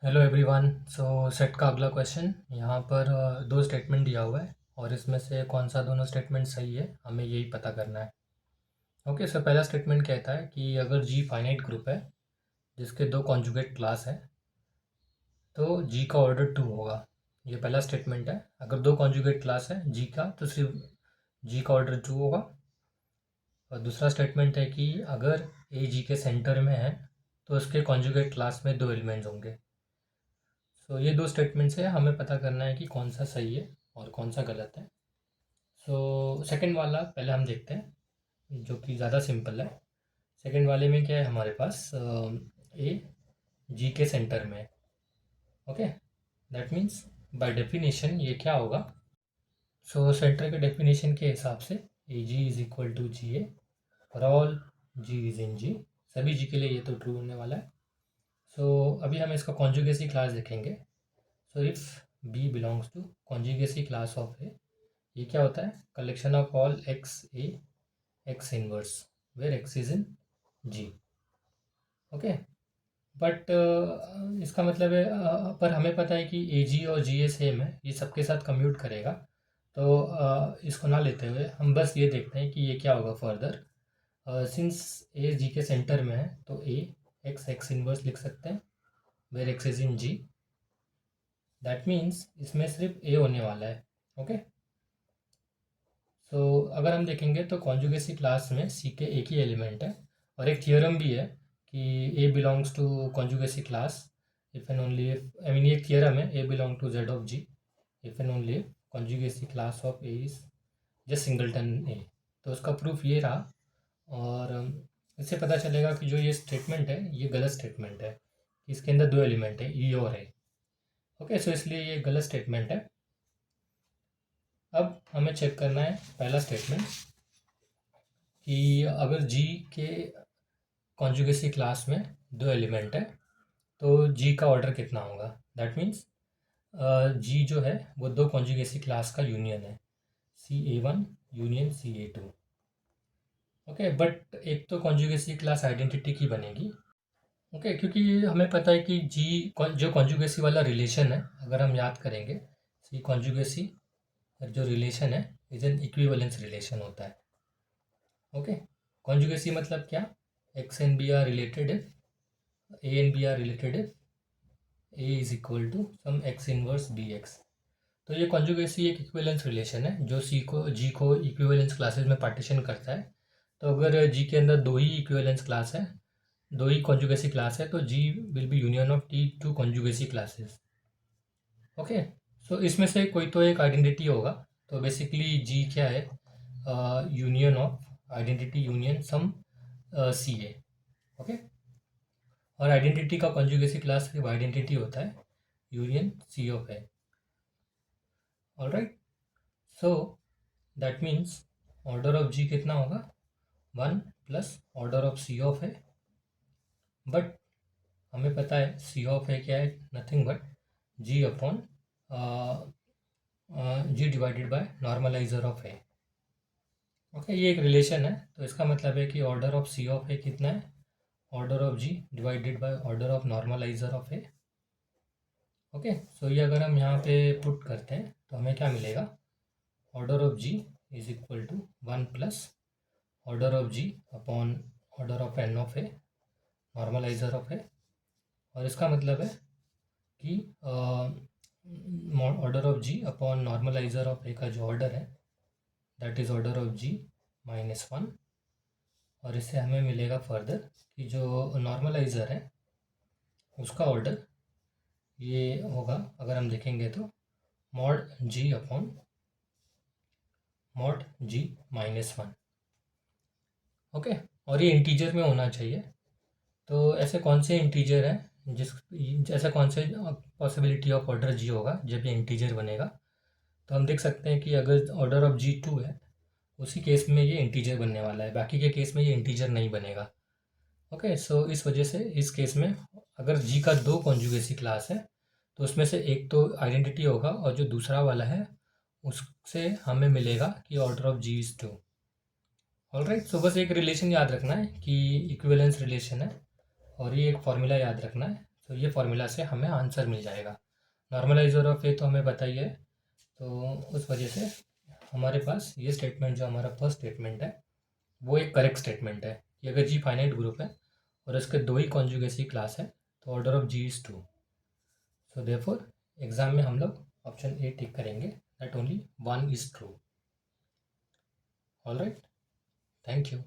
Hello everyone. Set का अगला question यहाँ पर दो स्टेटमेंट दिया हुआ है और इसमें से कौन सा दोनों स्टेटमेंट सही है हमें यही पता करना है। ओके, सो पहला स्टेटमेंट कहता है कि अगर जी फाइनाइट ग्रुप है जिसके दो कॉन्जुगेट क्लास है तो जी का ऑर्डर 2 होगा। ये पहला स्टेटमेंट है। अगर दो कॉन्जुगेट क्लास है जी का तो सिर्फ जी का ऑर्डर 2 होगा। और दूसरा स्टेटमेंट है कि अगर ए जी के सेंटर में है तो उसके कॉन्जुगेट क्लास में दो एलिमेंट्स होंगे। ये दो स्टेटमेंट्स है, हमें पता करना है कि कौन सा सही है और कौन सा गलत है। सेकंड वाला पहले हम देखते हैं जो कि ज़्यादा सिंपल है। सेकंड वाले में क्या है हमारे पास ए जी के सेंटर में। Okay, that means by definition ये क्या होगा। सेंटर के डेफिनेशन के हिसाब से A G is equal to G A for all G is in G. सभी जी के लिए ये तो ट्रू होने वाला है। अभी हम इसका कॉन्जुगेसी क्लास देखेंगे। If B belongs to conjugacy class of A, ये क्या होता है? Collection of all X A X inverse where x is in G. Okay, but इसका मतलब है पर हमें पता है कि ए जी और जी ए सेम है, ये सबके साथ कम्यूट करेगा। इसको ना लेते हुए हम बस ये देखते हैं कि ये क्या होगा फर्दर। सिंस ए जी के सेंटर में है तो ए एक्स एक्स इनवर्स लिख सकते हैं where x is in G. That means इसमें सिर्फ ए होने वाला है। ओके, अगर हम देखेंगे तो कॉन्जुगेसी क्लास में सी के एक ही एलिमेंट है और एक थियोरम भी है कि A belongs to conjugacy class if and only if, I mean ये थियोरम है, A belong to Z of G if and only if conjugacy class of A is just singleton A. तो उसका proof ये रहा। और इससे पता चलेगा कि जो ये स्टेटमेंट है ये गलत स्टेटमेंट है। इसके अंदर दो एलिमेंट है ई और ए। ओके, इसलिए ये गलत स्टेटमेंट है। अब हमें चेक करना है पहला स्टेटमेंट कि अगर जी के कॉन्जुगेसी क्लास में दो एलिमेंट है तो जी का ऑर्डर कितना होगा। दैट मीन्स जी जो है वो दो कॉन्जुगेसी क्लास का यूनियन है, C A one union C A two. Okay, but एक तो कॉन्जुगेसी क्लास आइडेंटिटी की बनेगी। ओके, क्योंकि हमें पता है कि जी जो कॉन्जुगेसी वाला रिलेशन है अगर हम याद करेंगे, सी कॉन्जुगेसी जो रिलेशन है इज एन इक्विवेलेंस रिलेशन होता है। ओके, कॉन्जुगेसी मतलब क्या? X and b are related if a and b are related if a is equal to some x inverse b x. तो ये कॉन्जुगेसी एक इक्विवेलेंस रिलेशन है जो सी को जी को इक्विवेलेंस क्लासेस में पार्टीशन करता है। तो अगर जी के अंदर दो ही इक्विवेलेंस क्लास है, दो ही कॉन्जुगेसी क्लास है, तो G will be union of T two conjugacy classes. Okay, इसमें से कोई तो एक आइडेंटिटी होगा। तो बेसिकली जी क्या है? Union of identity union sum C A. Okay, और आइडेंटिटी का कॉन्जुगेसी क्लास सिर्फ आइडेंटिटी होता है union C of A. Alright, so that means order of G कितना होगा? 1 plus order of C of A. But हमें पता है सी ऑफ ए क्या है? Nothing but G upon G divided by normalizer of A. Okay, ये एक relation है। तो इसका मतलब है कि order of C of a कितना है? Order of G divided by order of normalizer of A. Okay, ये अगर हम यहाँ पे पुट करते हैं तो हमें क्या मिलेगा? Order of G is equal to 1 plus order of G upon order of N of A normalizer of A. और इसका मतलब है कि order of G upon normalizer of A का जो ऑर्डर है that is order of G -1। और इससे हमें मिलेगा फर्दर कि जो नॉर्मलाइज़र है उसका ऑर्डर ये होगा, अगर हम देखेंगे तो मॉड जी अपॉन मॉड जी -1। ओके, और ये इंटीजर में होना चाहिए। तो ऐसे कौन से इंटीजर हैं ऐसा कौन से पॉसिबिलिटी ऑफ ऑर्डर जी होगा जब ये इंटीजर बनेगा? तो हम देख सकते हैं कि अगर ऑर्डर ऑफ जी 2 है उसी केस में ये इंटीजर बनने वाला है, बाकी के केस में ये इंटीजर नहीं बनेगा। ओके, इस वजह से इस केस में अगर जी का दो कॉन्जुगेसी क्लास है तो उसमें से एक तो आइडेंटिटी होगा और जो दूसरा वाला है उससे हमें मिलेगा कि order of G is 2। Alright, बस एक रिलेशन याद रखना है कि इक्विवेलेंस रिलेशन है और ये एक फॉर्मूला याद रखना है। तो ये फॉर्मूला से हमें आंसर मिल जाएगा। नॉर्मलाइजर ऑफ ए तो हमें पता ही है, तो उस वजह से हमारे पास ये स्टेटमेंट जो हमारा फर्स्ट स्टेटमेंट है वो एक करेक्ट स्टेटमेंट है कि अगर जी फाइनाइट ग्रुप है और इसके दो ही कॉन्जुगेसी क्लास है तो order of G is 2। So therefore exam में हम लोग ऑप्शन ए टिक करेंगे that only 1 is true. Alright, thank you.